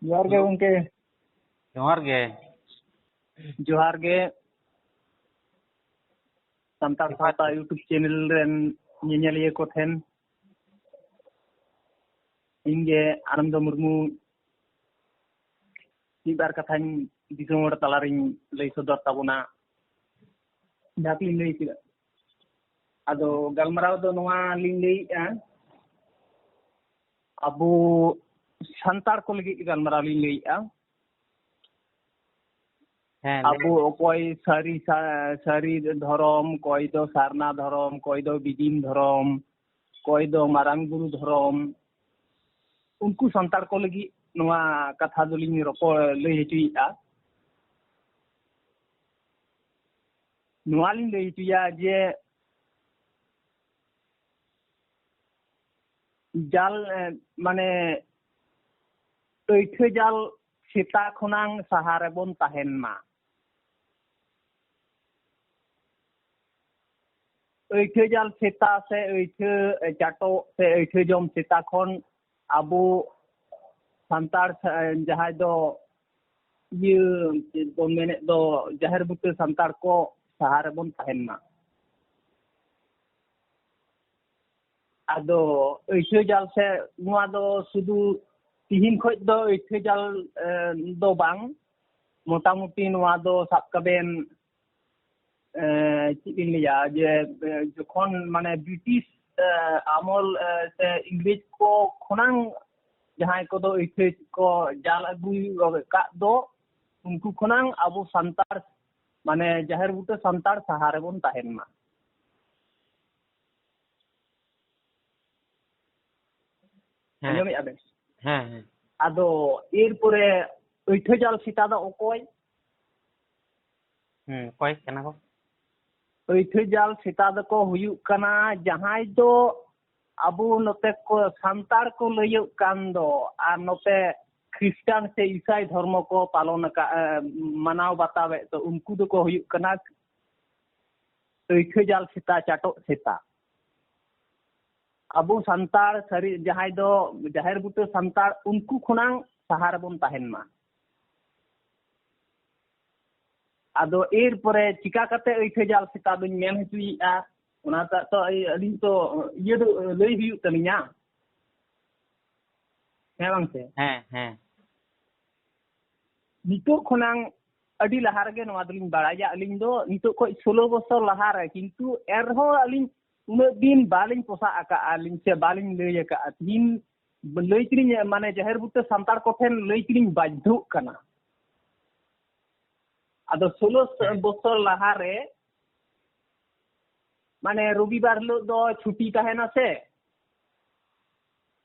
जोहार गे गंके जोहार गे जोहार गे संतार सावता यूट्यूब चैनल रेन ñeñaliye ko ten inge Anando Murmu ibar kathañ disong hor talaring lay sodor tabuna dakli lay sila ado galmaraw do noa ling lay abu santar ko lagi galmaraw ling lay abu okoy sari dhorom koy do sarna dhorom koy do bidim dhorom koy do marang guru dhorom unku santar ko lagi noa katha doling roko lay hituia noa ling lay hituia je jal mane oithe jal seta khonang sahare bon tahen ma oithe jal seta se oithe chato se oithe jom seta khon abu santar jahay do ye bon mene do jahar butte santar ko sahare bon tahen ma ado oithe jal se noa do sudu tihin khoj do oithe jal do bang motamuti noa do sab kaben chicken लिया जे जखन माने British आमल से English को खनांग जहां को दो इथे को जाल अगुई का दो उनको खनांग अबो संतार माने जहर बुटे संतार सहारे बन ताहेन मा आंजम याबे आदो एर परे इथे जाल सीता दा ओकोय कोय केना को ओइथे जाल सीता दको हुयुक कना जहां दो अबो नते को संतार को लयक कान दो आ नते ख्रिस्टान से ईसाई धर्म को पालन का मनाव बतावे तो उनको दको हुयुक कना ओइथे जाल सीता चाटो सीता अबो संतार सरी जहां दो जाहिर बुते संतार उनको खुनांग सहारा बन ताहेन मा ado er pore chika kate oithe jal sita duñ men hituia ona ta to alin to ye do lei hiu talinya bang se nitok khonang adi lahar ge noa duling baraya alin do nitok ko 16 bosor lahar kintu erho alin una din balin posa aka alin se balin lei aka tin lei kring mane jahir butte santar ko then lei kring bajdhu kana ado 16 বছর লাহারে মানে রবিবার লো দো ছুটি তাহেনা সে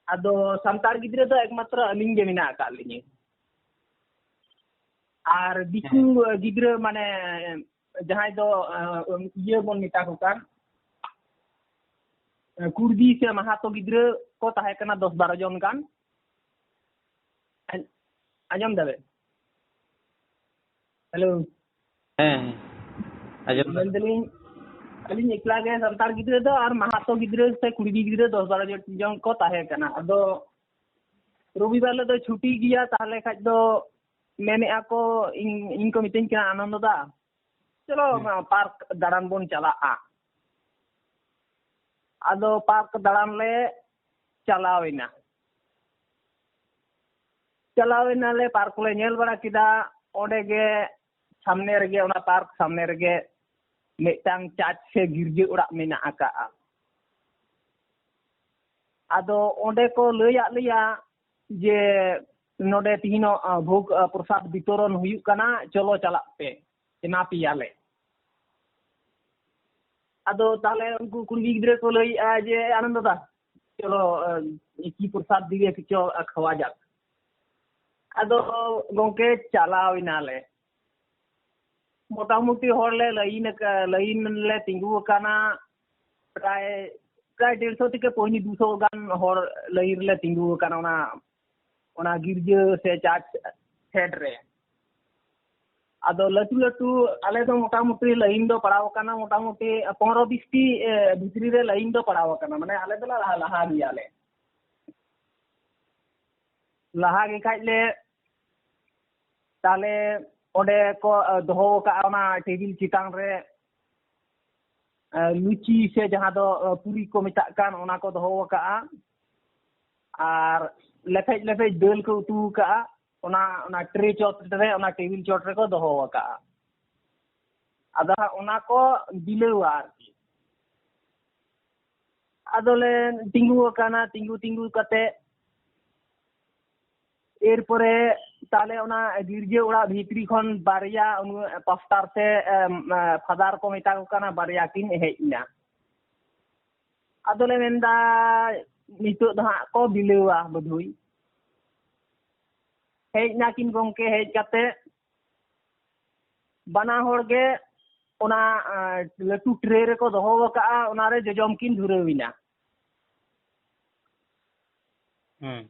ado santar gidre do ekmatra aling ge mina ka aling ar diku gidre mane jahay do iye bon mita ko kan kurdi se mahato gidre ko tahe kana 10-12 jon kan anjam dabe hello आजम मंदलिंग अलिंग एकला गे संतार गिद्रे दो और महातो गिद्रे से कुड़ी गिद्रे 10-12 जन को ताहे कना अदो रविवार दो छुट्टी गिया ताले खाज दो मेने आको इन को मीटिंग का आनंद दा चलो पार्क दाड़ान बोन चला अदो पार्क दाड़ान ले चलावेना ले पार्क ले नेल बड़ा किदा ओडे गे सामने रगे ओना पार्क सामने रगे मिटांग चाच से गिरजे उड़ा मेना आका आदो ओंडे को लया लिया जे नोडे तिनो भोग प्रसाद वितरण हुयुक कना चलो चला पे एमा पियाले आदो ताले उनको कुड़ी गिद्रे को लया जे आनंद दा चलो की प्रसाद दिए किचो खवा जा आदो गोंके चलाविनाले मोटामुटी हरले लाइन ले तिंगु काना प्राय 150 থেকে 200 गान हर लाइन ले तिंगु काना ओना गिरजे से चार्ज हेड रे आदो लटू आले दो मोटामुटी लाइन दो पड़ाव काना मोटामुटी 15-20 टी भितरी रे लाइन दो पड़ाव काना माने आले दो लाहा गियाले लाहा गे खाइले ताले ओडे को दोहो का ओना टेबिल चितान रे लुची से जहां दो पूरी को मेता कान ओना को दोहो का आर लेफेज लेफेज दल को उतू का ओना ट्रे चोट रे ओना टेबिल चोट रे को दोहो का आदा ओना को दिलेवा आरकी आदोले तिंगु काना तिंगु कते एरपरे ताले ओना गिरजे ओड़ा भीतरी खन बारिया पास्टार से फादर को मेता को काना बारिया किन हेजना आदोले मेंदा नितो दहा को बिलेवा बधुई हेजना किन गोंके हेज कते बना होड़गे ओना लटू ट्रे रे को दोहो का ओना रे जजम किन धुरेविना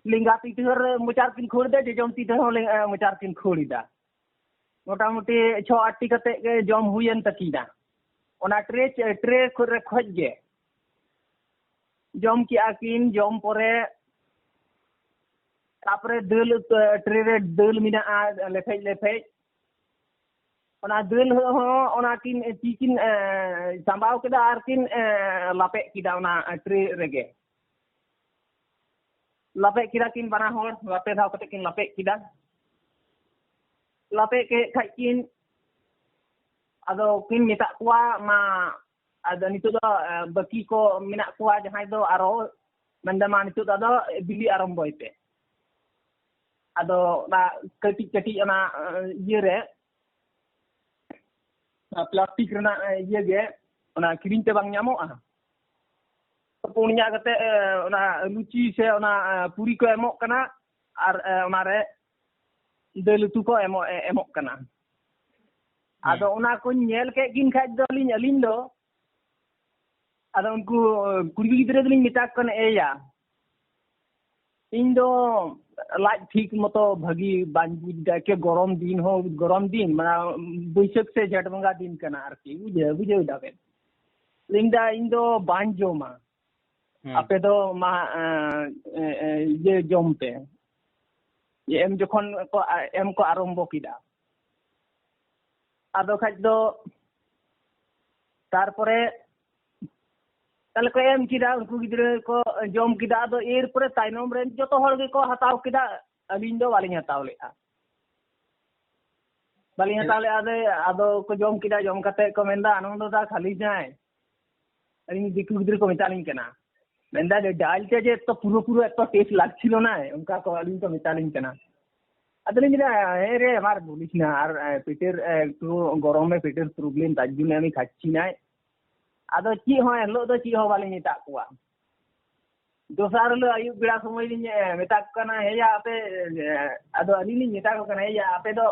लिंगा तीतर मुचार किन खोड़ दे जजम तीतर हो मुचार किन खोड़ीदा मोटा मोटी 6-8 कते के जम हुयन तकीना ओना ट्रे रे खोज गे जम की आकिन जम परे तापरे दल ट्रे रे दल मिना लेफेज ओना दल हो ओना किन चिकिन संभाव केदा आर किन लापे किदा ओना ट्रे रेगे लापे किदा किन बना होर लापे धाव कते किन लापे किदा लापे के खाकिन आदो किन मेता कुआ मा आदो नितो दो बाकी को मेना कुआ जहां दो आरो मंदमा नितो दो बिली आरंभोइते आदो ना कटी कटी ओना ये रे प्लास्टिक रना ये गे ओना किरिंग ते बांग ᱧᱟᱢᱚᱜᱼᱟ पुनिया कते ओना लुची से ओना पूरी को एमोक कना आर ओना रे दल उतु को एमोक कना आदो ओना को नेल के किन खाज दो अलिन दो आदो उनको कुड़ी गिदरे दलिन मिता कन एया इन दो लाज ठीक मतो भगी बांजुदा के गरम दिन माना बैसाख से जेठ बंगा दिन कना आरकी बुझे दाबे लिंदा इन दो बांजोमा आपे दो मा ये जमते ये एम जखन को एम को आरंभ किदा आदो खाज दो तारपरे ताले को एम किदा उनको गिदरे को जम किदा दो एर परे ताइनम रेन जतो हर के को हताव किदा अलिन दो वाली हताव लेआ आदो को जम किदा जम कते को मेंदा आनंद दा खाली जाए अलिन दिकु गिदरे को मेतालिन कना मेंदा दे डाल के जे तो पूरा तो टेस्ट लागछिलो ना उनका को अलिन को मेतालिन कना अदलिन दा हे रे हमार बोलिस ना आर पेटेर तो गरम में पेटेर प्रॉब्लम ताजुने আমি খাচ্ছি না आदो ची हो लो दो ची हो वाली मेता कुआ दोसार लो आयु बेड़ा समय लिन मेता कना हेया आपे आदो अलिन मेता को कना हेया आपे दो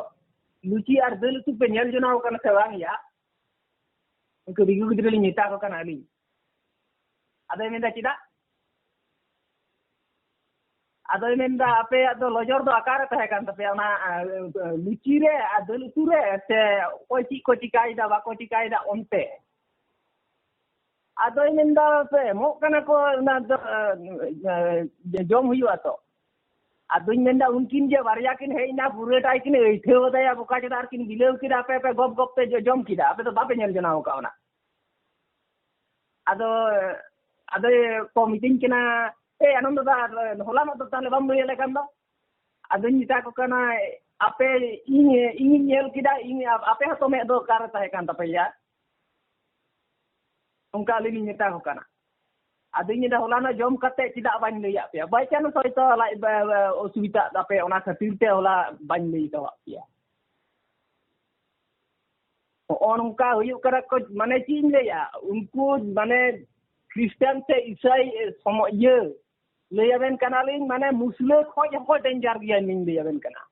लुची आर दल तु पे नेल जनाव कना से वांगिया उनको रिगु गिदरे मेता को कना अलिन आदो मेंदा चिदा आदो मेंदा आपे आदो लजर दो आकार तहे कान तपे ओना लुची रे आ दल तु रे से कोची कोची कायदा बा कोची कायदा ओनते आदो मेंदा पे मो कना को ना जम हुआ तो आदो मेंदा उनकिन जे बारिया किन हेना पूरे टाइ किन एथेव दया बोका चदार किन बिलेव किदा पे गप गप पे जम किदा पे तो बापे नेल जनाव का ओना आदो आदो को मीटिंग किना ए आनंद दा होला मत ताले बम ले लेकन दो आदो निता को कना आपे इन नेल किदा इन आपे हतो मे दो कार तहे कान तपया उनका अलिन नेता को कना आदिन दा होला ना जम कते चिदा बाñ लैया पे बाय चांस होयतो लाइ असुविधा दापे ओना खातिर ते होला बाñ लई तो पिया उनका हुयु करा को माने चीन लैया उनको माने क्रिश्चियन से ईसाई ये लैयाबेन कनालिन माने मुस्लिम खोज को डेंजर गया निन लैयाबेन कना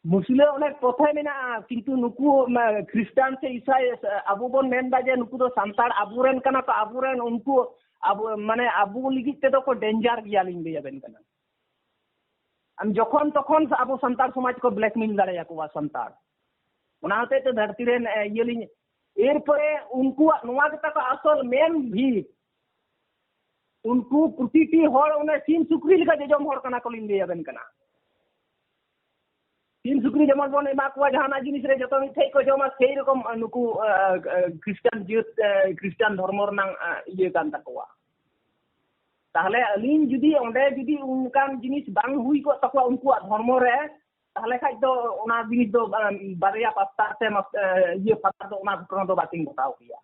मुस्लिम अनेक कथा मेना किंतु नुकु क्रिश्चियन से ईसाई अबु बोन मेनदा जे नुकु दो संताड़ अबुरेन कना तो अबुरेन उनको अब माने अबु लिगित ते दो को डेंजर गया लिन लैयाबेन कना हम जखन तखन अबु संताड़ समाज को ब्लैकमेल दाड़ेया को संताड़ ओना होते तो धरती रेन ये लिन एर परे उनको नोआ के तक असल मेन भी उनको प्रतिटी हर उन्हें सीन सुक्री लिखा जे जम हर कना को लिन लैयाबेन कना ᱥᱤᱢ ᱥᱩᱠᱨᱤ ᱡᱮᱢᱚᱱ ᱵᱚᱱ ᱮᱢᱟ ᱠᱚᱣᱟ ᱡᱟᱦᱟᱱᱟᱜ ᱡᱤᱱᱤᱥ ᱨᱮ ᱡᱚᱛᱚ ᱢᱤᱫᱴᱷᱮᱡ ᱠᱚ ᱡᱚᱢᱟ ᱥᱮᱭ ᱨᱚᱠᱚᱢ ᱱᱩᱠᱩ ᱠᱷᱨᱤᱥᱴᱟᱱ ᱡᱟᱹᱛ ᱠᱷᱨᱤᱥᱴᱟन धर्म ᱨᱮᱱᱟᱜ ᱤᱭᱟᱹ ᱠᱟᱱ ᱛᱟᱠᱚᱣᱟ তাহলে আলিᱧ যদি ᱚᱸᱰᱮ যদি ᱚᱱᱠᱟন ᱡᱤᱱᱤস ᱵᱟᱝ ᱦᱩᱭ ᱠᱚᱜ ᱛᱟᱠᱚᱣᱟ ᱩᱱᱠᱩᱣᱟᱜ ᱫᱷᱚᱨᱢᱚ ᱨᱮ তাহলে খাই ᱫᱚ ᱚᱱᱟ ᱡᱤᱱᱤস ᱫᱚ ᱵᱟᱨᱭᱟ ᱯᱟᱥᱴᱟ ᱥᱮ ᱤᱭᱟᱹ ᱯᱟᱥᱴᱟ ᱫᱚ ᱚᱱᱟ ᱜᱷᱚᱴᱚᱱᱟ ᱫᱚ ᱵᱟᱹᱠᱤᱱ ᱜᱷᱚᱴᱟᱣ ᱠᱮᱭᱟ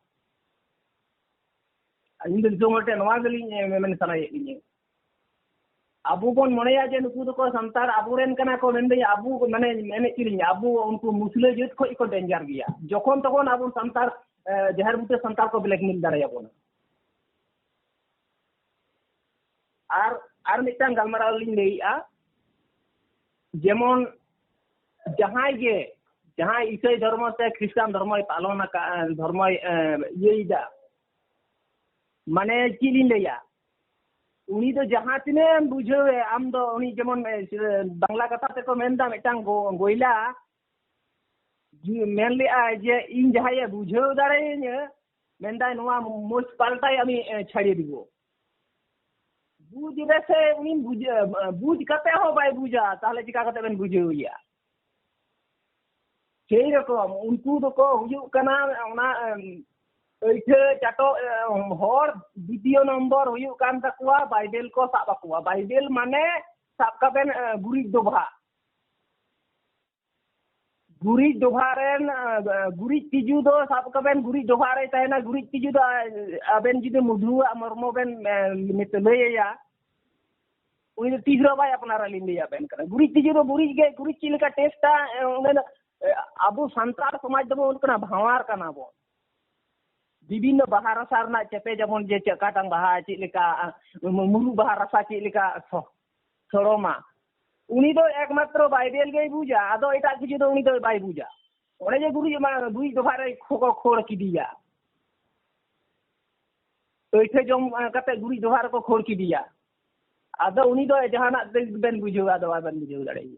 ᱤᱧ ᱫᱚ ᱫᱤᱥᱚᱢ ᱦᱚᱲ ᱴᱷᱮᱱ ᱱᱚᱣᱟ ᱜᱮᱞᱤᱧ ᱢᱮᱢᱮᱱ ᱥᱟᱱᱟᱭᱮᱫ ᱞᱤᱧᱟᱹ ᱟᱵᱚ ᱵᱚᱱ ᱢᱚᱱᱮᱭᱟ ᱡᱮ ᱱᱩᱠᱩ ᱫᱚᱠᱚ ᱥᱟᱱᱛᱟᱲ ᱟᱵᱚᱨᱮᱱ ᱠᱟᱱᱟ ᱠᱚ ᱢᱮᱱᱫᱟᱹᱧ ᱟᱵᱚ ᱢᱟᱱᱮ ᱢᱮᱱᱮᱫ ᱠᱤᱨᱤᱧ ᱟᱵᱚ ᱩᱱᱠᱩ ᱢᱩᱥᱞᱟᱹ ᱡᱟᱹᱛ ᱠᱷᱚᱡ ᱠᱚ ᱰᱮᱧᱡᱟᱨ ᱜᱮᱭᱟ ᱡᱚᱠᱷᱚᱱ ᱛᱚᱠᱷᱚᱱ ᱟᱵᱚ ᱥᱟᱱᱛᱟᱲ ᱡᱟᱦᱮᱨ ᱵᱩᱴᱟᱹ ᱥᱟᱱᱛᱟᱲ ᱠᱚ ᱵᱞᱮᱠᱢᱮᱞ ᱫᱟᱲᱮᱭᱟᱵᱚᱱᱟ আর মিটাং গালমারাও লিং লইয়া যেমন যাহাই ইসাই ধর্ম সে খ্রিস্টান ধর্মই পালন ধর্মই ইয়েইদা মানে কি লিং লইয়া উনি তো যাহা তিনে বুঝাবে আম তো উনি যেমন বাংলা কথা তে কো মেনদা মিটাং গইলা মেনলি যে ইন যাহাই বুঝাও দাঁড়াইনে মেনদা নোয়া মোস পাল্টাই আমি ছাড়িয়ে দিব বুঝ রেসে উনি বুঝ কাতে হো বাই বুঝা তাহলে চিকা কাতে বেন বুঝাইয়া সেই রকম উনকু দোকো হুজুগ কানা ওনা এইঠে চাটো হর দ্বিতীয় নম্বর হুজুগ কান তাকুয়া বাইবেল কো সাব আকুয়া বাইবেল মানে সাব কাবেন গুরিজ ডোভা রেন গুরিজ তিজু দো সাব কাবেন গুরিজ ডোভা রে তাইনা গুরিজ তিজু দো আবেন যদি মধু মর্ম বেন মিতে লইয়া উনি তো তিজরা ভাই আপনারা লিয়া বেন কানা গুরিজ তিজু দো গুরিজ গে গুরিজ চিলকা টেস্টটা আবু সান্তার সমাজ দেবো উনকনা ভাওয়ার কানা বো বিভিন্ন বাহা রাসা রনা চেপে যেমন যে চাকাটাং বাহা চিলিকা মুরু বাহা রাসা চিলিকা সরমা উনি তো একমাত্র বাইবেল গেই বুঝা আদো এটা কিছু তো উনি তো বাই বুঝা ওরে যে গুরি দোভারে খোড় কি দিয়া ওইঠে জম কাতে গুরি দোভার কো খোড় কি দিয়া আদো উনি তো জাহানা বেন বুঝো আদো আবেন বুঝো দাঁড়াই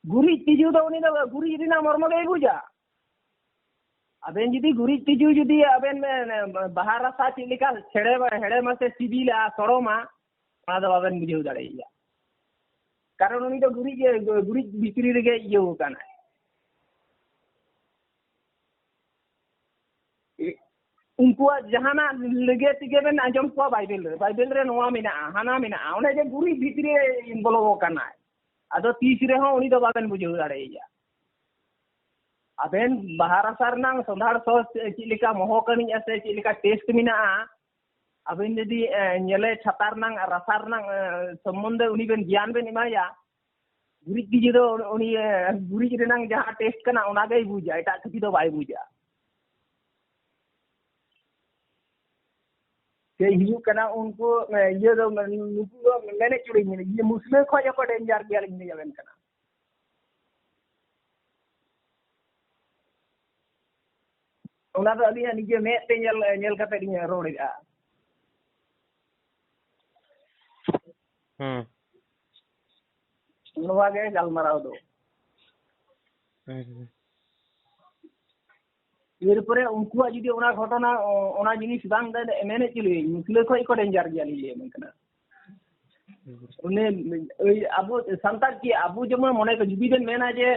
গুরি তিজু তো উনি তো গুরি রিনা মর্ম গেই বুঝা আবেন যদি গুরি তিজু যদি আবেন বাহা রাসা চিলিকা ছেড়ে হেড়ে মাসে সিবিলা সরমা ওনা তো আবেন বুঝো দাঁড়াই কারণ উনি তো গুরি ভিতরি রেগে ইয়ে কানা উনকুয়া জাহানা লেগে তিগে বেন আজম কুয়া বাইবেল রে নোয়া মিনা হানা মিনা ওনে যে গুরি ভিতরি বলো কানা আদো তিস রে হো উনি তো বাবেন বুঝো দাঁড়াইয়া আবেন বাহারা সারনাং সন্ধার সস চিলিকা মহকানি আছে চিলিকা টেস্ট মিনা আবেন যদি নেলে ছাতার নাং রাসার নাং সম্বন্ধে উনি বেন জ্ঞান বেন ইমায়া গুরিজ দিজি দো উনি গুরিজ রেনাং যাহা টেস্ট কানা ওনা গেই বুঝা এটা কিছু তো বাই বুঝা সেই হিউ কানা উনকো ইয়ে দো নুকু দো মেনে চুড়ি মিনে ইয়ে মুসলিম খোঁজ को डेंजर গিয়া লিং যাবেন কানা ওনা তো আলিয়া নিজে মেতে নেল কাতে দিন রোড়া নোয়া গে গালমারাও দো এরপরে উনকুয়া যদি ওনা ঘটনা ওনা জিনিস বাং মেনে চলে মুসলিম খোঁজ को डेंजर গিয়া লিয়ে মেনকনা উনি ওই আবু সান্তার কি আবু যেমন মনে করে যদি বেন মেনা যে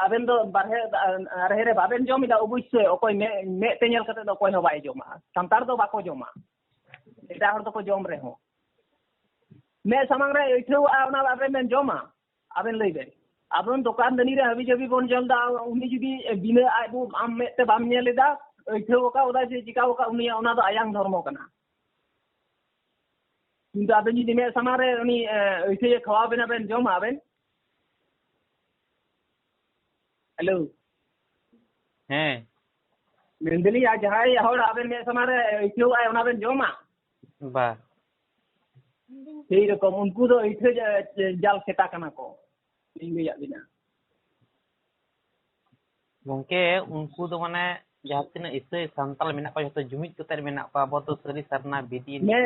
আবেন তো বারহে রে বাবেন জমিদা অবশ্যই অকয় মেতে নেল কাতে তো কয় হবাই জমা সান্তার তো বাকো জমা এটা হর তো কো জম রে হো মে সামাং রে এইঠেও আনা আবেন বেন জমা আবেন লইবেন আবেন দোকান দানি রে হাবি জবি বন জম দা উনি যদি বিনা আবু আম মেতে বাম নেলেদা এইঠেও কা ওদা যে চিকাও কা উনি ওনা তো আয়াং ধর্ম কানা কিন্তু আবেন যদি মে সামারে উনি এইঠে খাওয়াবেন আবেন জমা আবেন हेलो हैं मेंदली आज हाय हर आबेन मे समारे इथियो आय ओना बेन जोमा बा সেই রকম উনকু তো ইথে জাল সেটা কানা কো লিঙ্গে যাবিনা গংকে উনকু তো মানে jahat tina isai santal menak pa joto jumit kete menak pa boto seri sarna bidi me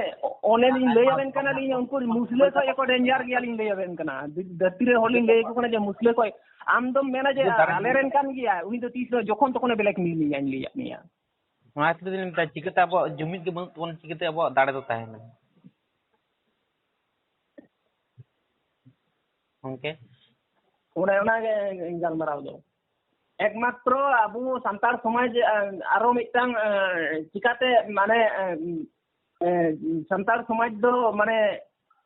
onen lay aben kana li unku musle ko eko danger gya ling lay aben kana datire holin lay ko kana je musle ko am dom mena je aleren kan gya uni to tisro jokhon tokone belek mili yan li niya ma asli din ta chikete abo jumit ge bon ton chikete abo dade to tahena okay ona ge galmarao do ekmatro abu santar samaj aro mitang cikate mane santar samaj do mane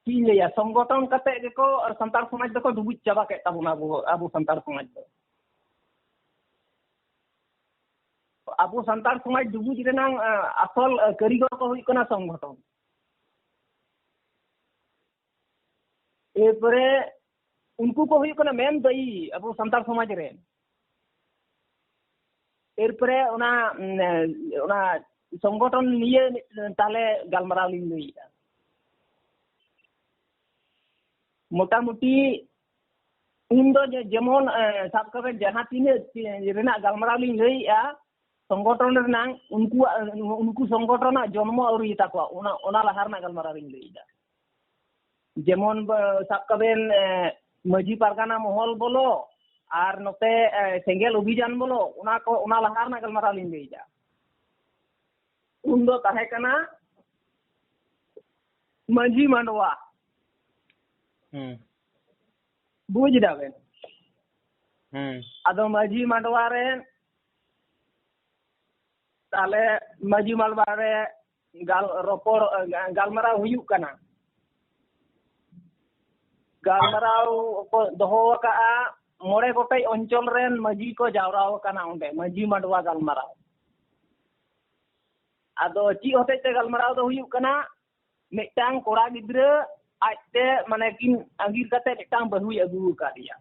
ki leya songgoton kate geko santar samaj do ko dubuj chaba ke tabuna abu santar samaj do abu santar samaj dubuj renang asol karigor ko hui kana songgoton एपरे उनको को हुई कना main दई अब संताल समाज रे एरपरे ओना संगठन निये ताले गलमराव लिन लईदा मोटा मोटी इन दो जेमन साब कबे जहां तीन रेना गलमराव लिन लईया संगठन रेना उनको संगठन जन्म औरी ताको ओना लहारना गलमराव लिन लईदा जेमन साब कबेन मजी पारगाना महल बोलो और नोते सेंगेल अभियान बोलो उना लहारना गलमाराव लिन लईदा उन दो ताहे कना मजी मांडवा बुझ दाबेन आदो मजी मांडवा रे ताले मजी मांडवा रे रोपड़ गलमाराव हुयुक कना गलमाराव को दोहो का मोड़े गोटे अंचल रेन मजी को जावराव कना उंडे मजी मांडवा गलमाराव आदो ची होते ते गलमाराव दो हुयुक कना मिटांग कोड़ा गिद्रा आजते माने किन अंगीर कते मिटांग बहुई अगू कादिया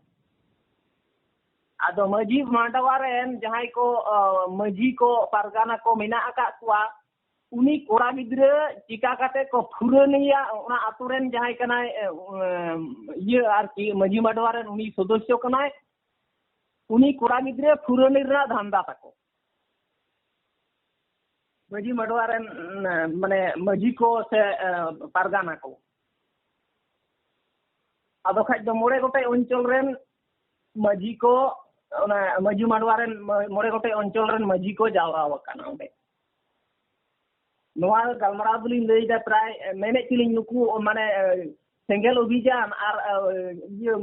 आदो मजी मांडवा रेन जहां को मजी को पारगाना को मिना आका कुआ उनी कोड़ा गिद्रा चिका कते को फुरनिया उना आतुरेन जहां कना ये आर की मजी मांडवा रेन उनी सदस्य कना उनी कोड़ा गिद्रा फुरनि रा धंधा तको मजी मांडवा रेन माने मजी को से पारगाना को आदो खाज दो मोड़े गोटे अंचल रेन मजी को मजी मांडवा रेन मोड़े गोटे अंचल रेन मजी को जावराव कना उंडे नोआ गलमाराव दुलिन लईदा प्राय मेने चिलिन नुकु माने सेंगेल अभियान और ये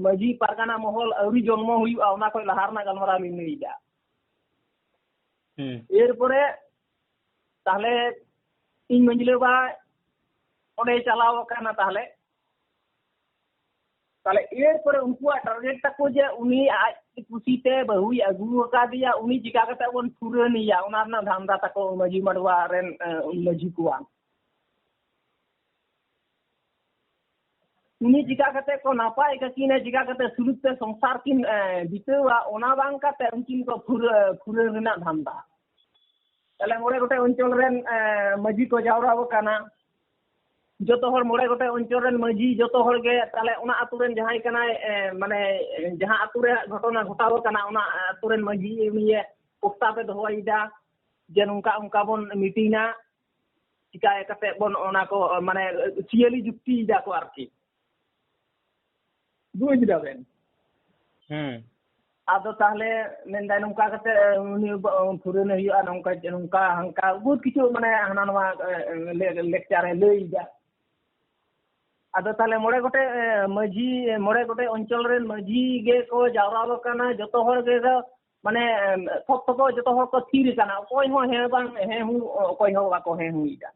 मजी पारगाना महल अवरी जन्म हुयुआ ओना को लहारना गलमाराव लिन लईदा एरपरे ताहले इन मंजिले बा ओडे चलाव काना ताहले एरपरे उनकुआ टारगेट तको जे उनी आज कुसीते बहुई अगू का दिया उनी चिका कते बन फुरनिया ओना ना धंधा तको मजी मांडवा रेन मजी कुआ उनी चिका कते को नापाय ककिने चिका कते सुरुते संसार किन बितेवा ओना बांग कते उनकिन को फुर रेना धंधा तले मोड़े गोटे अंचल रेन मजी को जावराव काना जोतो हर मोड़े गोटे अंचल रेन मजी जोतो हर गे ताले उना आतु रेन जहां कनाय माने जहां आतु रे घटना घटाव काना उना आतु रेन मजी मिये पोस्टा पे दोहइदा जे नुका उनका बोन मीटिंगा चिकाय कते बोन ओना को माने सियली जुक्ति जा को आरकी बुझ दाबेन आदो ताहले मेनदा नुका कते उनी फुरन हुआ नुका हंका बहुत किछु माने हाना नवा लेक्चर लईदा आदो ताले मोड़े गोटे अंचल रेन मजी गे को जावराव काना जतो हर गे माने सब तो जतो हर को थीर काना कोई हो हे बांग हे हु कोई हो बाको हे हुईदा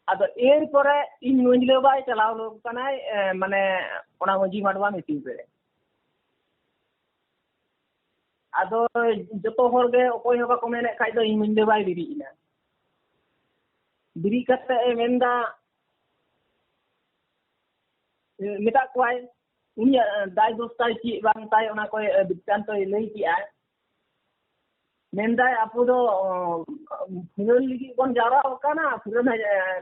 आदो एर परे इन मंजिले बाय चलाव लोग काना माने ओना मजी मांडवा मीटिंग पे आदो जतो हर गे कोई हो बाको मेने खाइ दो इन मंजिले बाय बिरिना बिरि कते मेंदा मिटा कोई उनी दाय दोस्ताय ची बांग ताय ओना कोई बिचान तो लई की आ मेंदाय आपो दो फुरन लिगी बन जारा काना फुरन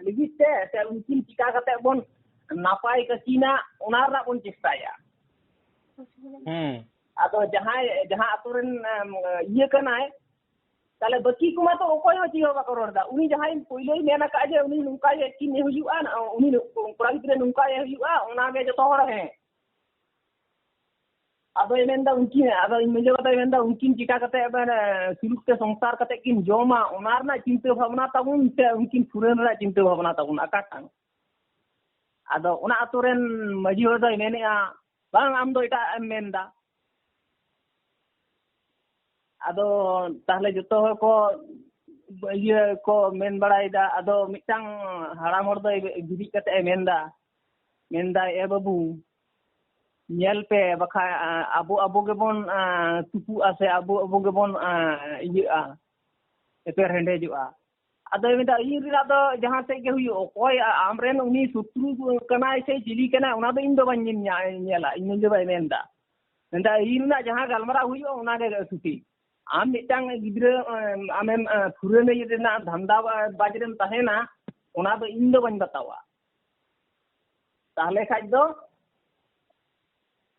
लिगी ते उनकिन चिका कते बन नापाय कचिना ओना रा बन चेष्टाया आदो जहां आतुरेन ये कनाय ताले बाकी कुमा तो ओकोय हो चियो बा करोडदा उनी जहां पहिले मेना का जे उनी नुका जे किन हुयुआ उनी कोड़ा गिद्रे नुका ये हुयुआ ओना गे जतो हर है आदो मेंदा उनकी आदो मिले बता मेंदा उनकिन चिका कते एबन सुलुक ते संसार कते किन जोमा ओनार ना चिंता भावना ताबुन ते उनकिन फुरन रा चिंता भावना ताबुन आकाटांग आदो ओना आतुरेन मजी हो दो मेनेआ bang am do ita menda ado tahle joto hor ko iya ko men baraida ado mitang haram hor do gidi kate menda e babu nyel pe bakha abu gebon tupu ase abu gebon iya eper hende jua ado meda ira do jahan te ge huyo koy amren uni sutru kanai se jili kana ona do indo ban nyela indo bay menda irna jahan galmara huyo ona ge suti am mitang gidre amem purane yena dhanda bajrem tahena ona do indo ban batawa tahle khaj do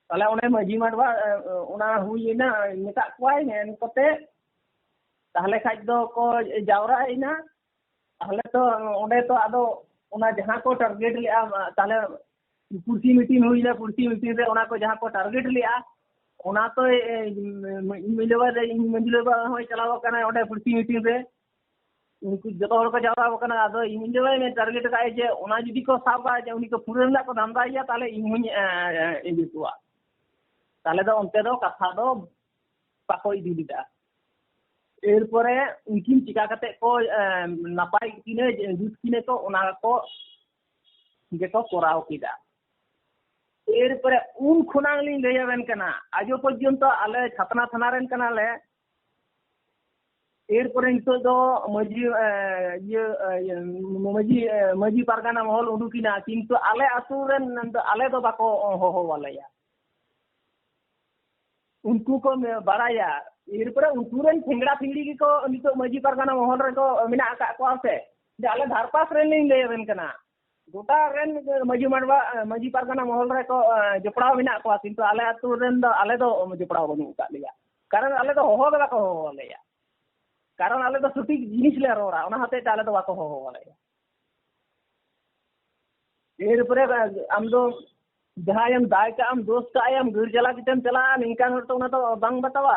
tahle one maji marwa ona huyena meta kwai nen kote tahle khaj do ko jawra ina tahle to onde to ado ona jahan ko target lea tahle kursi meeting huina kursi meeting re ona ko jahan ko target lea ona to इंजलवा होय चलाव कना ओडे कुर्सी meeting रे उनको जतो हर को जावा कना आदो इंजलवा में टारगेट काए जे ओना जदी को साबा जे उनी को पूरे ना को धंधा या ताले इमुन इदि तुआ ताले दो onte दो कथा दो पाको इदि दिदा एरपरे उनकिन चिका कते को नापाय किने जुट किने को ओना को जेको कोराव किदा एरपरे उन खुनांग लिंग लेयावेन कना आजो पर्यंत आले छातना थाना रेन कना ले एरपरे नितो दो मजी मजी पारगाना महल उडुकिना किंतु आले आतु रेन आले दो बाको हो वालेया उनको को बड़ाया एरपरे उनको रेन ठेंगड़ा ठेंगड़ी को नितो मजी पारगाना महल रे को मिना का को आसे जे आले धारपास रेन लिंग लेयावेन कना गोटा रेन मजी मारवा मजी पारगाना महल रे को जपड़ाव मिना को किंतु आले आतु रेन दो आले दो जपड़ाव बनु का लिया कारण आले दो हो गला को हो लेया कारण आले दो सटीक जिनिस ले रोरा ओना हते आले दो बाको हो लेया एर परे आम दो जहायम दाय का आम दोस्त का आयम गिर जला कितम चला निकान हर तो ओना तो बांग बतावा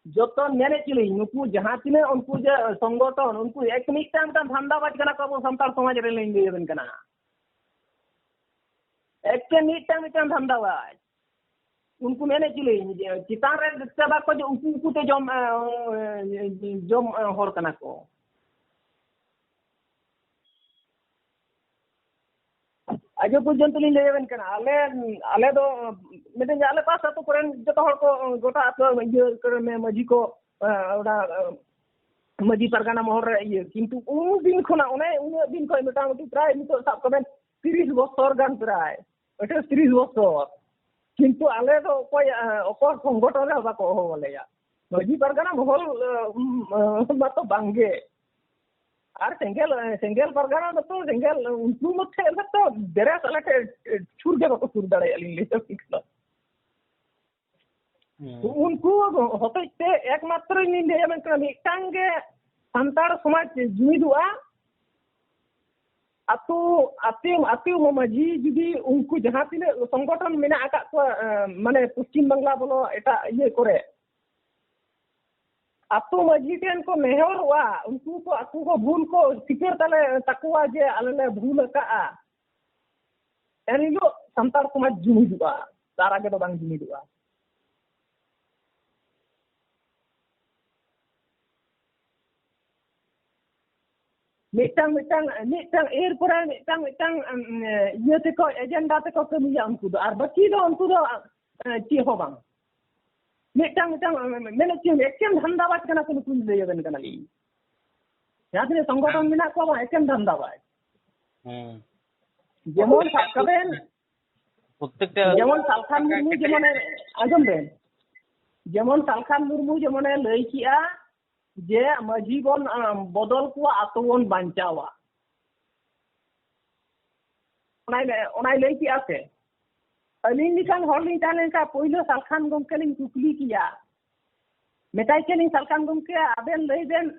जतो मेने चिली नुकु जहां तिने उनको जे संगठन उनको एक मिटान का धंधा बाज कना को संताल समाज रे लेंगे बन कना एक मिटान धंधा बाज उनको मैंने चिले चितान रे दस्ता को जो उनको ते जम हर कना को आजो पर्यंत लिन लेवन कना आले दो मेदे आले पास तो करेन जतो हर को गोटा तो ये करे में मजी को ओडा मजी परगाना मोहर ये किंतु उन दिन खना उन दिन को मेटा मटी प्राय नितो सब कबेन 30 बछर गान प्राय ओटे 30 बछर किंतु आले दो कोई ओकर संगठन रे बाको हो वालेया मजी परगाना मोहल बातो बांगे आर सेंगेल परगाना तो सेंगेल उनको मथे तो बेरा साला के छुर के बाको छुर दाड़े अली ले तो किलो उनको होते ते एकमात्र निंदे मन का मिटांगे संतार समाज जुमिदुआ आतु मजी जुदी उनको जहां तिने संगठन मेना आका को माने पश्चिम बांग्ला बोलो एटा ये करे आतु मजी टेन को नेहर हुआ उनको को आतु को भूल को सिकर तले तकुआ जे आले भूल का एनिलो संतार समाज जुमिदुआ तारा के तो बांग जुमिदुआ मिटांग एर पुरा मिटांग ये ते को एजेंडा ते को कमिया उनको दो और बाकी दो उनको दो ची हो बांग मिटांग मैंने ची एकम धंधा बात कना को कुल ले यन कना ली याद ने संगठन मिना को एकम धंधा बात जेमन साकबेन प्रत्येकटा जेमन सालखान मुर्मू जेमन आजम बेन जेमन सालखान मुर्मू जेमन लई किया जे मजी बन बदल को आतो बन बांचावा ओनाय लई की आसे अलिन निकान हरलिन तालेन का पहिलो सालखान गमके लिन कुकली किया मेटाई के लिन सालखान गमके आबेन लई देन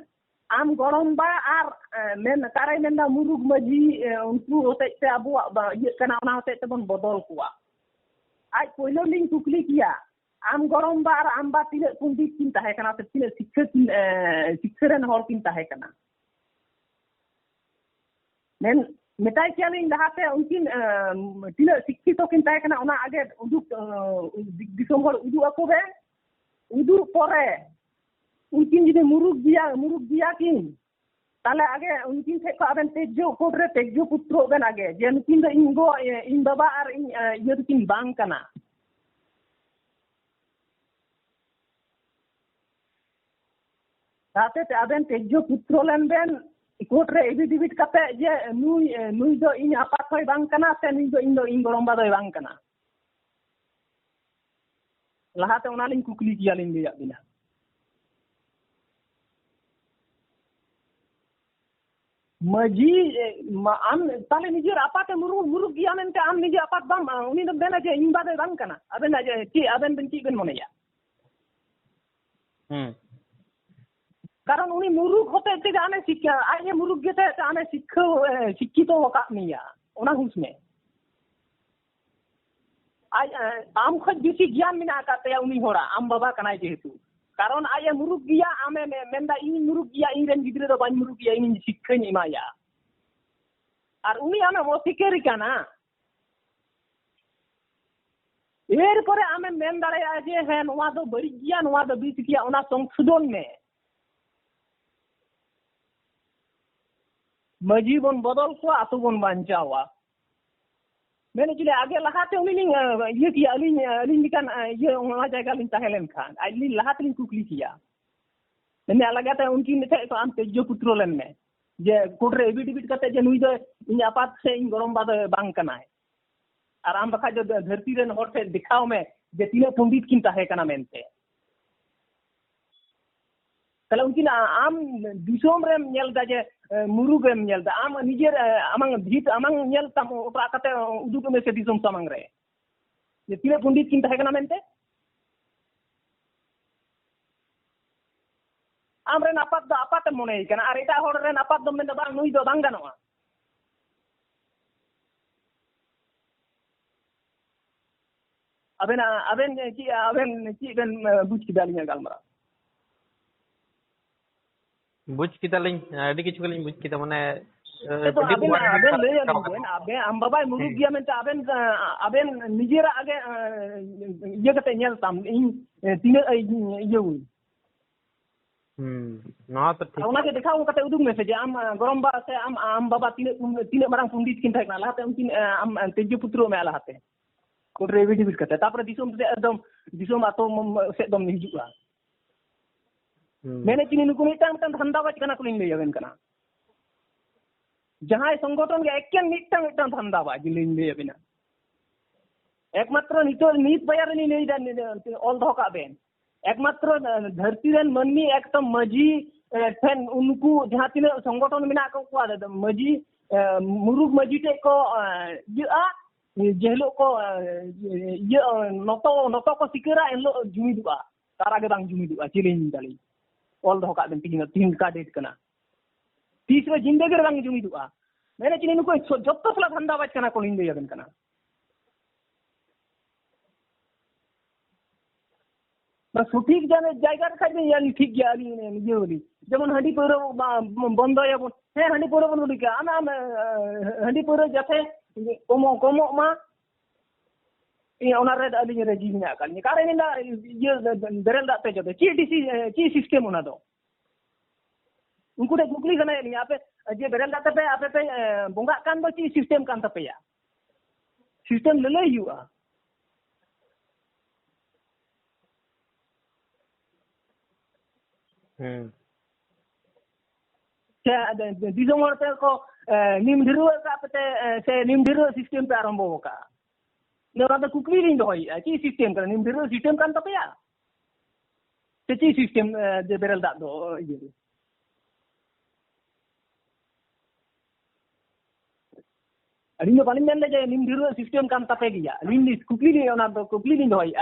आम गरम बा आर मेन ताराय मेनदा मुरुग मजी उनको होते से अबु ये कना ओना होते बन बदल कुआ आज पहिलो लिन कुकली किया आम गरम बा आर आम बा तिने पंडित किन ताहे कना ते तिने शिक्षकरन हर किन ताहे कना मेन मेटाई कियालिन लहाते उनकिन तीना शिक्षित किन ताहे कना ओना आगे उदुक दिसोम हर उदुक ako बे उदुक परे उनकिन जुदी मुरुक दिया किन ताले आगे उनकिन ठे को आबेन तेजो कोर्ट रे तेजो पुत्रो बेन आगे जे उनकिन दो इन बाबा और इन ये किन बांग कना ताते ते आबेन तेजो पुत्रो लेन बेन कोर्ट रे एफिडेविट कते जे नुई दो इन आपा खोय बांग कना से नुई दो इन गरमबा दो बांग कना लहाते ओनालिन कुकली कियालिन लिया बिना मजी आम ताले निजेर आपाते मुरुक गिया मेनते आम निजे आपात बाम उनी दो बेना जे इन बादे बांग कना आबेन जे ची आबेन बेन ची बेन मोनेया कारण उनी मुरुक होते ते आने शिक्षा आये मुरुक गेते आने शिक्षित होका मिया ओना हुसने आम खज बेसी ज्ञान मिना काते उनी होरा आम बाबा कनाय जेहेतु कारण आये मुरुक गिया आमे मेंदा इन मुरुक गिया इन रेन गिद्रे दो बान मुरुक गिया इन शिक्षाኝ इमाया और उनी आमे मो सिकेरी काना एर परे आमे मेन दाड़े जे है नोवा दो बड़ी गिया नोवा दो बीस गिया ओना संशोधन में मजी बन बदल को आतु बन बांचावा मैंने चले आगे लहाते उनी ये किया अलिन निकान ये ओना जायगा लिन ताहेलन खान अलिन लहाते लिन कुकली किया मैंने अलगाते उनकी नेते तो आम तेजो पुत्रो लेन में जे कोर्ट रे एफिडेविट करते जे नुई दो इन आपात से इन गरम बाद बांग कनाय और आम बखा जो धरती रेन हर से दिखाओ में जे तीन पंडित किन ताहे कना मेनते तले उनकिन आम दिसोम रेम नेल दा जे मुरुग रेम नेल दा आम निजेर आमंग भीत आमंग नेल तम ओपरा कते उदुक में से दिसोम सामंग रे जे तीन पंडित किन ताहे कना मेनते आम रेन आपात मोने कना और एटा होड़ रेन आपात दो मेन बांग नुई दो बांग गानोआ अबेन ची बेन बुझ किदालिया गालमरा बुझ किदालिन आडी किछु गलिन बुझ किदा माने तो अबेन ले आलिन अबे आम बाबा मुरुक गिया मेनते अबेन निजेरा आगे ये कते नेल ताम इन तीन ये ना तो ठीक ओना के दिखाओ कते उदुक में से जे आम गरमबा से आम बाबा तीन मारंग पंडित किन थाकना लाते उनकिन आम तेजो पुत्रो में लाते कोर्ट रे एफिडेविट करते तापर दिसोम से एकदम दिसोम आतो से दम हिजुआ मैंने चिनी नुकु मिटांग धंधाबाज कना कुलिन ले याबेन कना जहां संगठन के एकेन मिटांग धंधाबाज लिन ले याबेना एकमात्र नित बयार नि ले ऑल धोका बेन एकमात्र धरती रेन मनमी एकदम मजी ठेन उनको जहां तीन संगठन मिना को मजी मुरुग मजी टे को या जेहलो को ये नतो को सिकरा एलो जुमिदुआ तारा के बांग जुमिदुआ चिलिन दाली ऑल धोका दिन तीन का डेट कना 30 में जिंदगी रे बांग जुमिदुआ मैंने चिनी नुको जत्तो सला धंधाबाज कना को लिंदे याबेन कना सठिक जाने जायगा रखा दे यानी ठीक गया ये बोली जेमन हंडी पौरो बंद याबन हे हंडी पौरो बंद लिका आम हंडी पौरो जाते कोमो मा इन ओना रे अलिन रे जी मिना काल निकारे निना ये बेरल दाते जदे ची सिस्टम ओना दो उनको दे कुकली गना नि आपे जे बेरल दाते पे आपे पे बोंगा कान दो ची सिस्टम कान तपेया सिस्टम ले हुआ दिसोमर ते को निम ढिरो का पते से निम ढिरो सिस्टम पे आरंभ होका नोरा तो कुकली लिंग होई ची सिस्टम कर निम ढिरो सिस्टम कान तपेया ते ची सिस्टम जे बेरल दा दो ये अडिनो पानी मेन ले जे निम ढिरो सिस्टम कान तपे गया निम कुकली लिंग ओना तो कुकली लिंग होई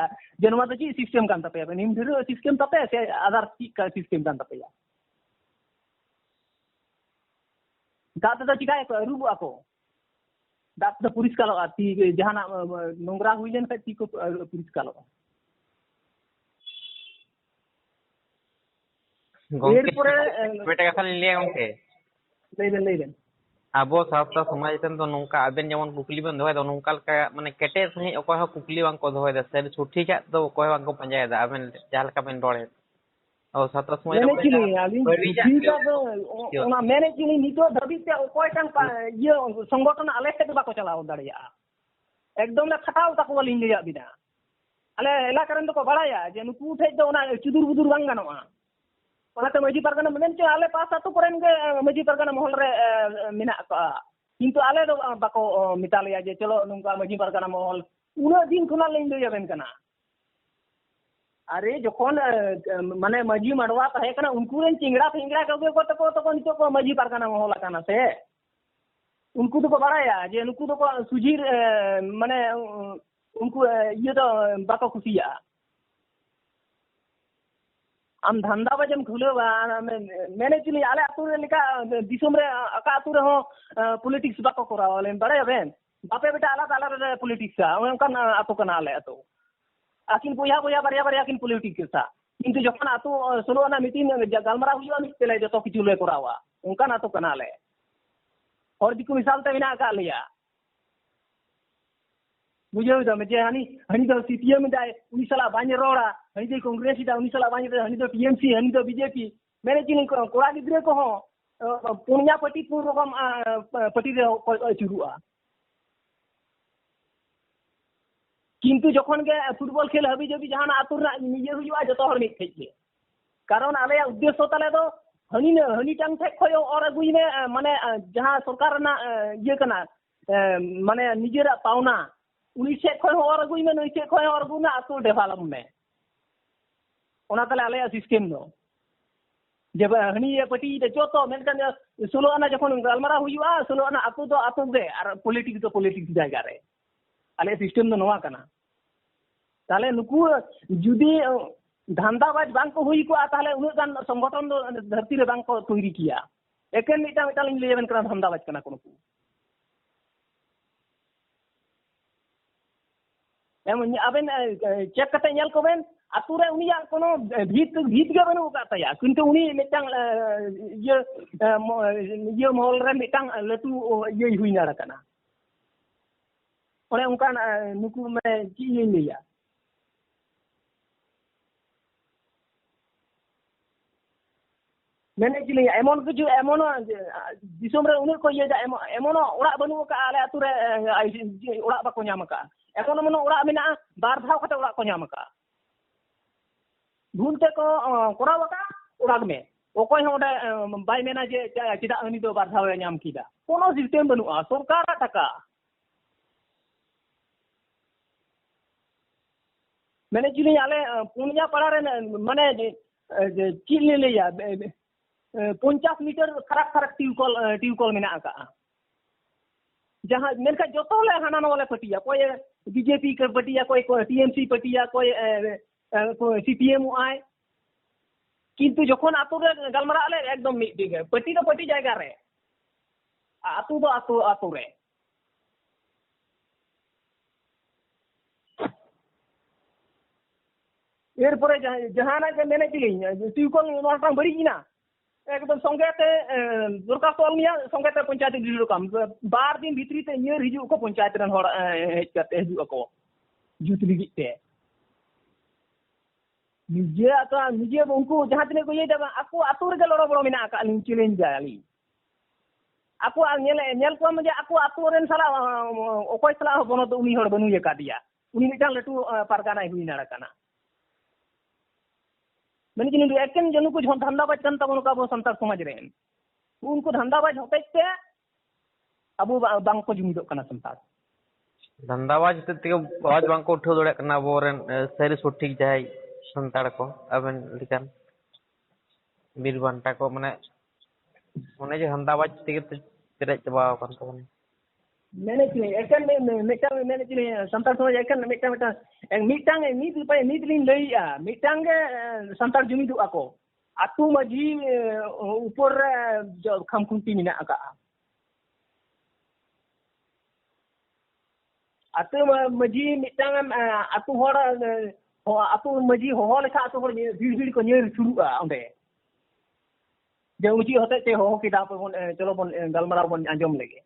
जे नोरा तो ची सिस्टम कान तपेया निम ढिरो सिस्टम तपे से आधार ची का सिस्टम कान तपेया दात तो चिकाय को रूब आको दात तो पुरिस्कार ती जहाना नोंगरा हुई लेन ती को पुरिस्कार गोंके बेटा का खाली ले गोंके ले abo सावता समाज तेन तो नोंका आबेन जेमन कुकली बन दोय दो नोंका लका माने केटे सही ओको हो कुकली बांग को दोय दा सर छुट्टी का तो ओको बांग को पंजाय दा आबेन जाल का बेन डोळे और सावता समाज मैंने चली आलिंग ठीक है ओना मैंने चली नितो धबी ते ओकोय टांग ये संगठन आले से बाको चलाव दाड़िया एकदम ले खटाव तक वाली लिया बिना आले एला करन तो को बड़ाया जे नुकू ठे दो ओना चुदुर बुदुर बांग गानोआ ओनाते मजी परगना मेन चे आले पास आतो करेन गे मजी परगना महल रे मिना का किंतु आले दो बाको मितालिया जे चलो नुंका मजी परगना महल उना दिन खुना लेन दो याबेन कना अरे जोखन माने मजी मडवा तहे कना उनको रेन चिंगड़ा फिंगड़ा कगे को तको नितो को मजी परगना महल काना से उनको तो को बड़ाया जे उनको तो को सुजीर माने उनको ये तो बाको खुशिया आम धंधा बजम खुलेवा मैंने चली आले आतु रे लिका दिसुम रे अका आतु रे हो पॉलिटिक्स बाको करावा लेन बड़े बेन बापे बेटा आला आला रे पॉलिटिक्स आ उनका आतु कना आले आतु आकिन बोया बोया बारिया बारिया किन पॉलिटिक्स सा किंतु जखन आतु सोलो ना मीटिंग गालमरा हुआ मितले जतो किछु ले करावा उनका आतु कना आले और दिकु मिसाल ते बिना का लिया बुझे दो जे हनी दो सीपीएम दाय उनी सला बाñ रोड़ा हनी दो कांग्रेस दा उनी सला बाñ हनी दो टीएमसी हनी दो बीजेपी मैंने चिनी कोड़ा गिद्रे को हो पुनिया पटी पूर्व रकम पटी रे चुरुआ किंतु जखन के फुटबॉल खेल हबी जबी जहां आतुर ना निजे हुआ जतो हर मिट खेजे कारण आले उद्देश्य तले दो हनी टांग थे खयो और अगुई में माने जहां सरकार ना ये कना माने निजेरा पावना उनी से खय और अगुई में नई से खय और गुना आतु डेवलप में ओना तले आले सिस्टम दो जब हनी ये पटी दे जोतो मेनकन सोलो आना जखन गलमरा हुआ सोलो आना आतु दो आतु दे और पॉलिटिक्स जायगा रे आले सिस्टम दो नवा कना ताले नुकु जुदी धंधाबाज बांग को हुई को ताले उन गान संगठन दो धरती रे बांग को तैयारी किया एकेन मिटा लिंग लेबन कना धंधाबाज कना को नुकु अबेन चेक कते नेल को बेन आतु रे उनिया कोनो भीत गे बनु का तया किंतु उनी मिटांग ये मोल रे मिटांग लटू ये हुई ना कना ओने उनका नुकु में की ये लिया मैंने चली एमन कुछ एमन दिसोम रे उनी को ये एमन ओड़ा बनु का आले आतु रे ओड़ा बाको नाम का एमन मन ओड़ा मेना बार धाव खते ओड़ा को नाम का भूलते को कोरा बका ओड़ा में ओकोय होडे बाय मेना जे चिदा उनी दो बार धाव नाम कीदा कोनो सिस्टम बनुआ सरकार टाका मैंने चली आले पुनिया पड़ा रे माने चिल लिया 50 मीटर फरक फरक ट्यूबकॉल मेना का जहां मेनका जोतो ले हाना वाले पटिया कोई बीजेपी के पटिया कोई टीएमसी पटिया कोई सीपीएम आए किंतु जखन आतु रे गलमरा ले एकदम मिट दिगे पटी तो पटी जायगा रे आतु दो आतु रे एरपरे जहाना के मैंने चली ट्यूबकॉल नोटा बड़ी ना एकदम संगेते दरखास्त ऑल निया संगेते पंचायत दिलु काम बार दिन भीतरी ते नियर हिजु को पंचायत रन होड़ हेज करते हिजु को जुत लिगित ते निजे आता निजे उनको जहां तने को ये दबा आपको आतु रे लड़ो बड़ो मिना का लिंग चैलेंज जाली आपको नेल को मजे आपको आतु रेन साला ओकोय साला बनो तो उनी होड़ बनु ये का दिया उनी मिटा लटू पारगाना हुई ना kana मैंने कि एकेन जनु को धंधाबाज कन तबन का अब संतार समाज रे उनको धंधाबाज होते ते अब बांग को जुमिदो कना संतार धंधाबाज ते आवाज बांग को उठो दड़े कना बोरेन सरी सठिक जाय संतार को अबन लिकन बीर बांटा को माने जे धंधाबाज ते तेरे चबा कन तो मैंने कि एकेन मैंने कि संतार समाज एकेन मिटांग नीत लिन लइया मिटांग संतार जुमिदो आको आतु मजी ऊपर जो खामखुंटी मिना का आतु मजी मिटांग आतु होड़ आतु मजी हो लेखा आतु होड़ भीड़ को नेर छुरुआ ओंडे जे उची होते चे हो किदा बन चलो बन गलमराव बन आंजम लेगे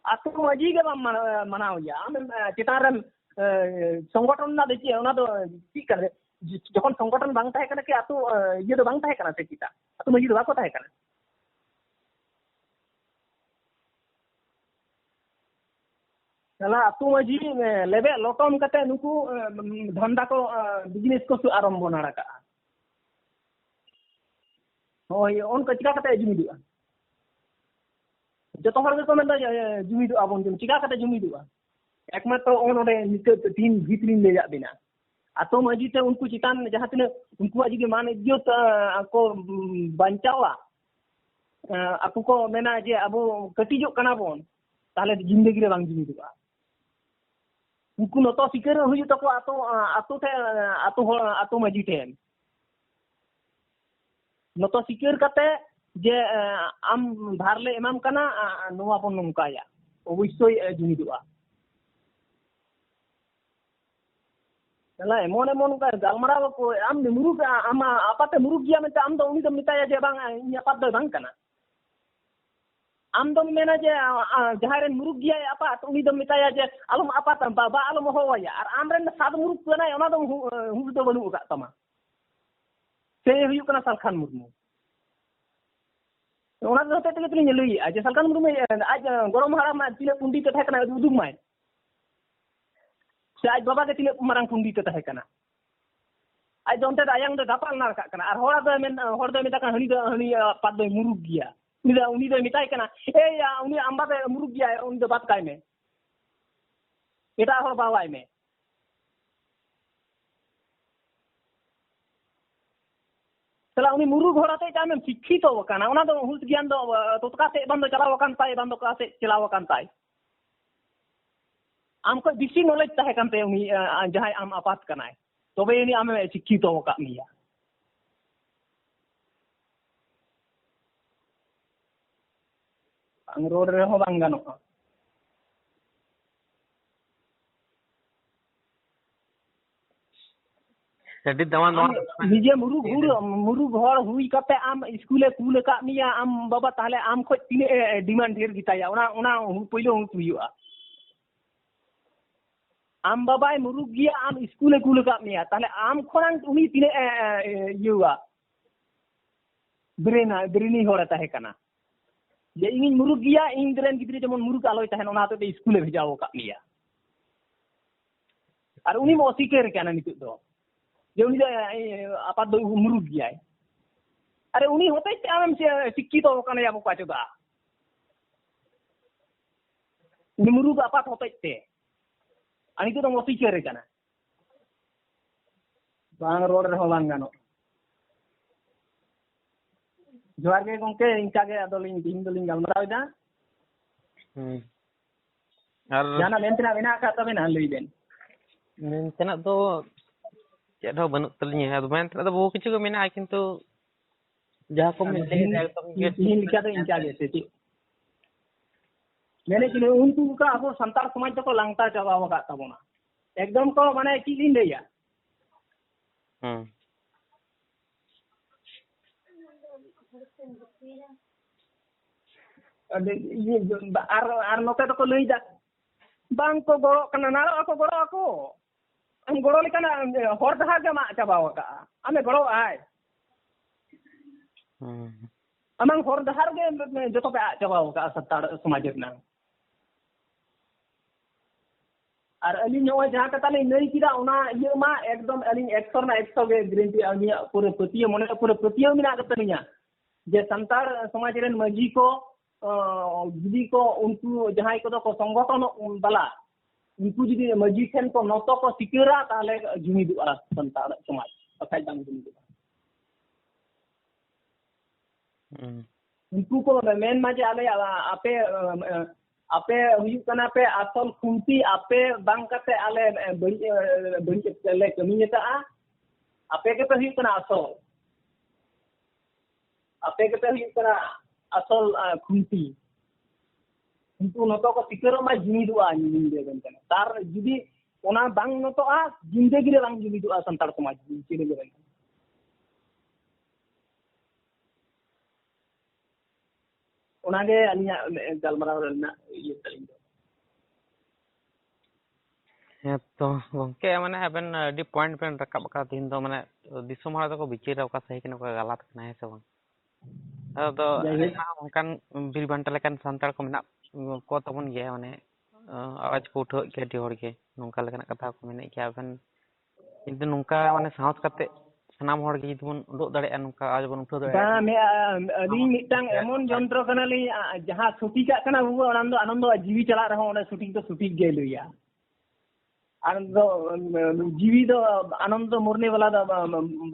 आतु मजी के बम मनाव या आम चितारन संगठन ना देखिए ओना तो ठीक करे जखन संगठन बांग ताहे कना कि आतु ये तो बांग ताहे कना से चिता आतु मजी तो बाको ताहे कना चला आतु मजी लेबे लोटम कते नुकु धंधा को बिजनेस को आरंभ नाड़ा का होय ओन कचिका कते जुमिदुआ जो हर को मेन जुमिदुआ बन जुम चिका कते जुमिदुआ एकमात्र ओन ओडे नित तीन भीतरी ले जा बिना आतो मजी ते उनको चितान जहां तिने उनको जी मान इज्जत को बंचावा आपको को मेना जे अब कटिजो कना बोन ताले जिंदगी रे बांग जुमिदुआ उनको नतो सिकर हुई तको आतो आतो थे आतो मजी थे नतो सिकर कते जे आम धारले एमाम कना नोवा बन नमकाया अवश्य जुमिदुआ चला एमन एमन का गालमराव को आम मुरुग आम आपाते मुरुग गया में आम दो उनी दो मिताया जे बांग इन आपात दो बांग कना आम दो मेना जे जहां रे मुरुग गया आपात उनी दो मिताया जे आलम आपात बाबा आलम होवाया और आम रे साद मुरुग कना ओना दो हुब दो बनु का तमा से हुयु कना सालखान मुर्मू ओना दो होते तले तली लई आज सालखान मुर्मू आज गरम हारा मा तिले पुंडी ते थाकना उदुग माय से आज बाबा के तिले मारंग पुंडी ते थाकना आज दोनते आयांग दो दापाल ना का कना और होड़ दो मेता हनी पाद दो मुरुग गया उनी दो मिताय कना ए या उनी आंबा दे मुरुग गया उनी दो बात काय में एटा होड़ बावाय में चला उनी मुरुग होड़ाते जामे शिक्षित हो कना ओना दो हुस ज्ञान दो तोतका से बंद चलाव कान ताय बंद का से चलाव कान ताय आम को बिसी नॉलेज ताहे कानते उनी जहां आम आपात कनाय तबे उनी आम शिक्षित हो का मिया ang road re ho bang gano jadi daman nije murug hor hui kate am skule kule ka miya am baba tahle am khoj tine demand ढेर gitaya ona poilo huyua am baba murug gia am skule kule ka miya tahle am khorang uni tine yua breni hor tahe kana जे इन मुरुग गया इन the rain गिद्रे जमन मुरुग आलोय तहन ओना तो स्कूले भेजाओ का मिया और उनी मो सिकेर केना नित दो जे उनी आपा दो मुरुग गया अरे उनी होते आम शिक्षित हो कने अब पाचोदा उनी मुरुग आपा होते ते अनि तो मो सिकेर केना बांग रोड रे हो बांगानो जोहार के गंके इनका के अदोलिन दिन दोलिन गलमरावदा और जाना मेंतना मेना का तबे ना लई देन मेंतना तो चेद हो बनु तलिया है मेंतना तो बहु किछु को मेना किंतु जहां को मिल ले एकदम ये लिखा तो इनका के से मैंने कि उनको का अब संतार समाज को लांगता चावा का तबोना एकदम को माने की दिन लेया ये आर नोते तो लई जा बांग को गोड़ो कना नारो को गोड़ो को हम गोड़ो लेकना होर दहा के मा चाबाव का हमें गोड़ो आय अमंग होर दहार के जतो पे चाबाव का सत्तार समाज ना और अली नो जहां का ताले नई किदा ओना ये मा एकदम अली 100 ना 100 के गारंटी अनिया पूरे प्रतिय मने पूरे प्रतिय मिना कतनिया जे संतार समाज रेन मजी को जुदी को उनको जहां को संगठन बाला उनको जुदी मजी ठेन को नतो को सिक्योरा ताले जुमिदुआ संतार समाज अखाय दाम जुमिदुआ उनको को मेन माजे आले आपे हुई कना पे असल खुंती आपे बांग कते आले बड़ी ले कमीता आपे के पे हुई कना असल आपे के पे हुई कना असल खुंती उनको नतो को सिकरो मा जुमिदुआ निंदे गन तार जुदी ओना बांग नतो आ जिंदगी रे बांग जुमिदुआ संतार समाज चिले गन ᱚᱱᱟᱜᱮ ᱟᱹᱞᱤᱧᱟᱜ ᱜᱟᱞᱢᱟᱨᱟᱣ ᱨᱮᱱᱟᱜ ᱤᱭᱟᱹ ᱛᱟᱹᱞᱤᱧ ᱫᱚ ᱦᱮᱸ ᱛᱚ ᱜᱚᱝᱠᱮ ᱢᱟᱱᱮ ᱟᱵᱮᱱ ᱟᱹᱰᱤ ᱯᱚᱭᱮंᱴ ᱵᱮᱱ ᱨᱟᱠᱟᱵ ᱟᱠᱟᱫᱟ ᱛᱤᱦᱤᱧ ᱫᱚ ᱢᱟᱱᱮ ᱫᱤᱥᱚᱢ ᱦᱚᱲ ᱫᱚᱠᱚ ᱵᱤᱪᱟᱹᱨᱟ ᱚᱠᱟ ᱥᱟᱹᱦᱤ ᱠᱟᱱᱟ ᱚᱠᱟ ᱜᱟᱞᱟᱛ ᱠᱟᱱᱟ ᱦᱮᱸ ᱥᱮ ᱵᱟᱝ ᱟᱫᱚ ᱡᱟᱭᱦᱳᱠ ᱟᱭᱢᱟ ᱚᱱᱠᱟᱱ ᱵᱤᱨ ᱵᱟᱱᱴᱟ ᱞᱮᱠᱟᱱ ᱥᱟᱱᱛᱟᱲ ᱠᱚ ᱢᱮᱱᱟᱜ ᱠᱚ ᱛᱟᱵᱚᱱ ᱜᱮᱭᱟ ᱢᱟᱱᱮ ᱟᱣᱟᱡᱽ ᱠᱚ ᱩᱴᱷᱟᱹᱣᱮᱫ ᱜᱮᱭᱟ ᱟᱹᱰᱤ ᱦᱚᱲᱜᱮ ᱱᱚᱝᱠᱟ ᱞᱮᱠᱟᱱᱟᱜ ᱠᱟᱛᱷᱟ ᱠᱚ ᱢᱮᱱᱮᱫ ᱜᱮᱭᱟ ᱟᱵᱮᱱ ᱠᱤᱱᱛᱩ ᱱᱚᱝᱠᱟ ᱢᱟᱱᱮ ᱥᱟᱦᱚᱥ ᱠᱟᱛᱮ ᱥᱟᱱᱟᱢ ᱦᱚᱲ ᱜᱮ ᱡᱩᱫᱤ ᱵᱚᱱ ᱩᱰᱩᱠ ᱫᱟᱲᱮᱭᱟᱜᱼᱟ ᱱᱚᱝᱠᱟ ᱟᱣᱟᱡᱽ ᱵᱚᱱ ᱩᱴᱷᱟᱹᱣ ᱫᱟᱲᱮᱭᱟᱜᱼᱟ ᱟᱹᱞᱤᱧ ᱢᱤᱫᱴᱟᱝ ᱮᱢᱚᱱ ᱡᱚᱱᱛᱨᱚ ᱠᱟᱱᱟᱞᱤᱧ ᱡᱟᱦᱟᱸ ᱥᱚᱴᱷᱤᱠᱟᱜ ᱠᱟᱱᱟ ᱵᱟᱵᱩ ᱚᱱᱟ ᱫᱚ ᱟᱱᱚᱱᱫᱚ ᱡᱤᱣᱤ ᱪᱟᱞᱟᱜ ᱨᱮᱦᱚᱸ ᱚᱸᱰᱮ ᱥᱚᱴᱷᱤᱠ ᱫᱚ ᱥᱚᱴᱷᱤᱠ ᱜᱮ ᱞᱟᱹᱭᱟ ᱟᱨ ᱫᱚ ᱡᱤᱣᱤ ᱫᱚ ᱟᱱᱚᱱᱫᱚ ᱢᱩᱨᱱᱤ ᱵᱟᱞᱟ ᱫᱚ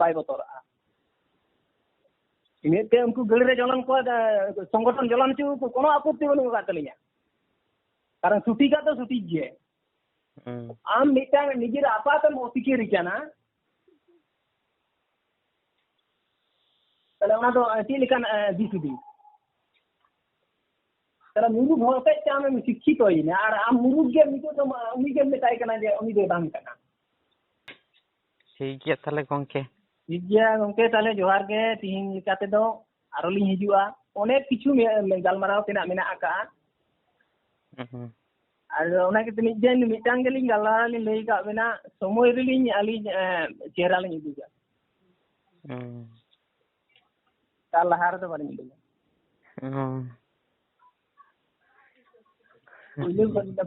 ᱵᱟᱭ ᱵᱚᱛᱚᱨᱟᱜᱼᱟ ᱤᱱᱟᱹᱛᱮ ᱩᱱᱠু ᱜᱟᱹᱲ ᱨᱮ ᱡᱚᱞᱚᱱ ᱠᱚ ᱥᱚᱝᱜᱚᱴᱷᱚᱱ ᱡᱚᱞᱚᱱ ᱦᱚᱪᱚ ᱠᱳᱱᱳ ᱟᱯᱚᱛᱛᱤ ᱵᱟᱹᱱᱩᱜ ᱟᱠᱟᱫ ᱛᱟᱹᱞᱤᱧᱟ ᱠᱟᱨᱚᱱ ᱥᱚᱴᱷᱤᱠᱟᱜ ᱫᱚ ᱥᱚᱴᱷᱤᱠ ᱜᱮ ᱟᱢ ᱢᱤᱫᱴᱟᱝ ᱱᱤᱡᱮᱨ ᱟᱯᱟᱛᱮᱢ ᱚᱥᱤᱠᱟᱹᱨᱤ ᱠᱟᱱᱟ তাহলে ᱚᱱᱟ ᱫᱚ ᱪᱮᱫ ᱞᱮᱠᱟᱱ ᱫᱤᱥ ᱦᱩᱫᱤᱥ তাহলে ᱢᱩᱨᱩᱠ ᱦᱚᱲ ᱦᱚᱛᱮᱡ ᱛᱮ ᱟᱢᱮᱢ ᱥᱤᱠᱠᱷᱤᱛᱚᱭᱮᱱᱟ ᱟᱨ ᱟᱢ ᱢᱩᱨᱩᱠ ᱜᱮ ᱱᱤᱛᱚᱜ ᱫᱚ ᱩᱱᱤᱜᱮᱢ ᱢᱮᱛᱟᱭ ᱠᱟᱱᱟ ᱡᱮ ᱩᱱᱤ ᱫᱚ ᱵᱟᱝ ᱠᱟᱱᱟ ᱴᱷᱤक ᱜᱮᱭᱟ ᱛᱟᱦᱞᱮ ᱜᱚᱝᱠᱮ ᱴᱷᱤक ᱜᱮᱭᱟ ᱜᱚᱝᱠᱮ ᱛᱟᱦᱞᱮ ᱡᱚᱦᱟᱨ ᱜᱮ ᱛᱤᱦᱤᱧ ᱞᱮᱠᱟ ᱛᱮᱫᱚ ᱟᱨᱚ ᱞᱤᱧ ᱦᱤᱡᱩᱜᱼᱟ ᱚᱱᱮᱠ ᱠᱤᱪᱷᱩ ᱜᱟᱞᱢᱟᱨᱟᱣ ᱛᱮᱱᱟᱜ ᱢᱮᱱᱟᱜ ᱟᱠᱟᱜᱼᱟ ᱟᱨ ᱚᱱᱟ ᱠᱤᱛᱩ ᱢᱤᱫᱴᱟᱝ ᱜᱮᱞᱤᱧ ᱜᱟᱞᱢᱟᱨᱟᱣ ᱞᱤᱧ ᱞᱟᱹᱭ ᱟᱠᱟᱫ ᱵᱮᱱᱟ ᱥᱚᱢᱚᱭ ᱨᱮᱞᱤᱧ ᱟᱹᱞᱤᱧ ᱪᱮᱦᱨᱟ ᱞᱤᱧ ᱩᱫᱩᱜᱟ ᱛᱟর ᱞᱟᱦᱟ ᱨᱮᱫᱚ ᱵᱟᱹᱞᱤᱧ ᱩᱫᱩᱜᱟ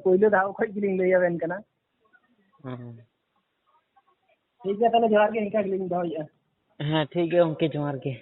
ᱯᱳᱭᱞᱳ ᱫᱷᱟᱣ ᱠᱷᱚᱡ ᱜᱮᱞᱤᱧ ᱞᱟᱹᱭ ᱟᱵᱮᱱ ᱠᱟᱱᱟ ᱴᱷᱤक ᱜᱮᱭᱟ ᱛᱟᱦᱞᱮ ᱡᱚᱦᱟᱨ ᱜᱮ ᱤᱱᱠᱟ ᱜᱮᱞᱤᱧ ᱫᱚᱦᱚᱭᱮᱫᱼᱟ ᱦᱮᱸ ᱴᱷᱤक ᱜᱮᱭᱟ ᱜᱚᱝᱠᱮ ᱡᱚᱦᱟᱨ ᱜᱮ